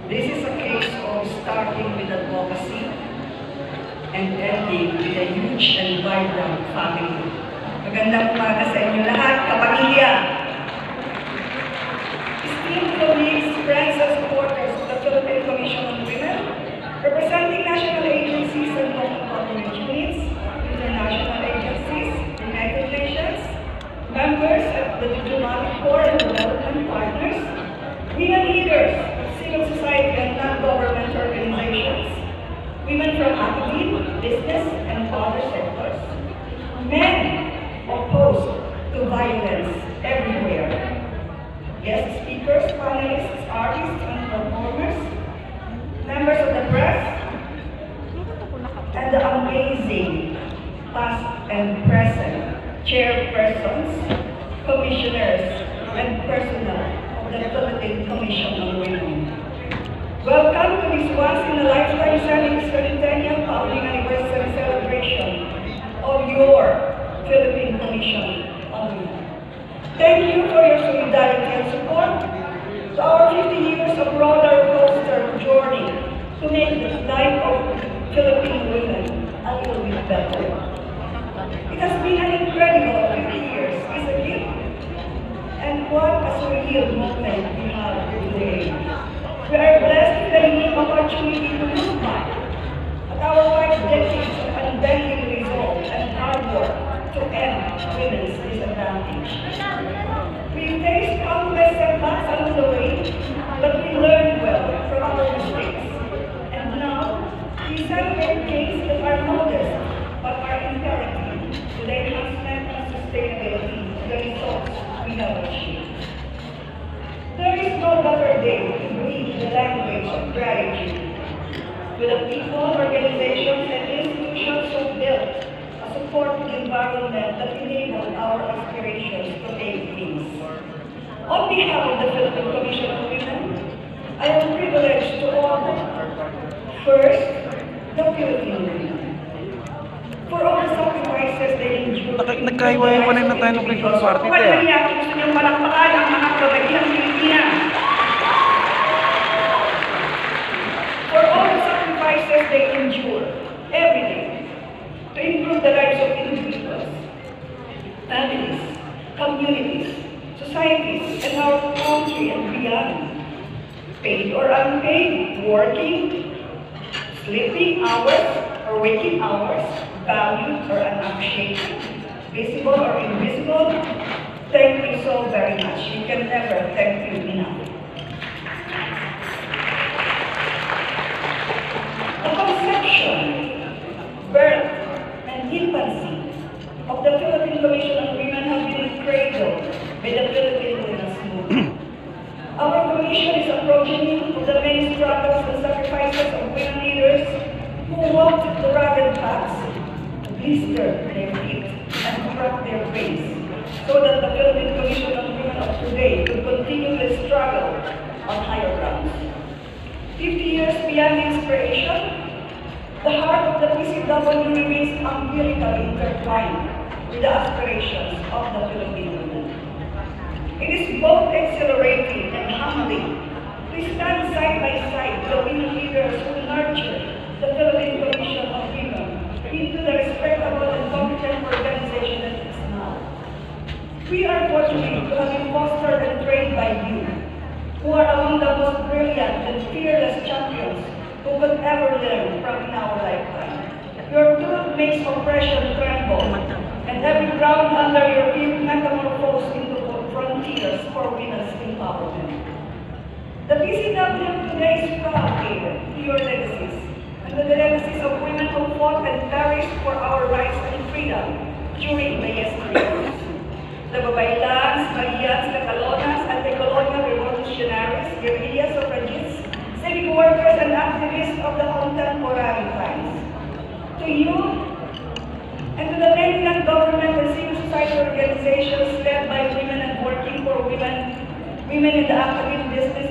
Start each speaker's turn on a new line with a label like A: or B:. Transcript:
A: This is a case of starting with advocacy and ending with a huge and vibrant family. Magandang umaga sa inyo lahat, kapamilya! Esteemed colleagues, friends, and supporters of the Philippine Commission on Women, representing national agencies and local government units, international agencies, United Nations, members of the diplomatic corps and development partners, women leaders of civil society and non-government organizations, women from academia, business, and other sectors, men opposed to violence everywhere, guest speakers, panelists, artists, and performers, members of the press, and the amazing past and present chairpersons, commissioners, and personnel of the Philippine Commission on Women. Welcome to this once-in-a-lifetime centennial founding anniversary celebration of your Philippine Commission on Women. Thank you for your solidarity and support to our 50 years of roller coaster journey to make the life of Philippine women a little bit better. It has been an incredible 50 years, isn't it? And what a surreal moment we have today. We are blessed with the unique opportunity to look back at our 5 decades of unbending resolve and hard work to end women's disadvantage. We faced countless setbacks along the way, but we learned well from our mistakes. And now, we celebrate gains that are modest, but are imperative to the enhancement and sustainability of the results we have achieved. There is no better day to breathe the language of gratitude to the people, organizations, and institutions who built a supportive environment that enabled our aspirations to take wings. On behalf of the Philippine Commission on Women, I am privileged to honor, first, the Philippine women. For all the sacrifices they endured.
B: Nagkahiwa-hiwa na tayo ng Christmas party tayo.
A: Kung ano gusto niyong palakpakan ang mga kabaihang Pilipinas. For all the sacrifices they endure every day to improve the lives of individuals, families, communities, societies, and our country and beyond. Paid or unpaid, working, sleeping hours or waking hours, valued or unappreciated, visible or invisible, thank you so very much. You can never thank you enough. The conception, birth, and infancy of the Philippine Commission on Women have been cradled by the Philippine Women's Movement. Our commission is approaching the many struggles and sacrifices of women leaders who walked the rugged paths, blistered their feet, and cracked their face, so that the Philippine Commission on Women of today could continue the struggle on higher grounds. 50 years beyond inspiration, the heart of the PCW remains umbilically intertwined with the aspirations of the Philippine women. It is both exhilarating and humbling to stand side by side with the women leaders who nurture the Philippine Commission of Women into the respectable and competent organization that it is now. We are fortunate to have been fostered and trained by you, who are among the most brilliant and fearless champions who could ever learn from in our lifetime. Your truth makes oppression tremble, and every ground under your feet metamorphosed into frontiers for women's empowerment. The PCW today is proud to your legacies, and the legacies of women who fought and perished for our rights and freedom during the yesteryears. The Babaylans, Marians, Catalonas, anti-colonial revolutionaries, guerrilla suffragists, civic workers, and activists of the contemporary times. To you, and to the many non-government and civil society organizations led by women and working for women in the academic, business,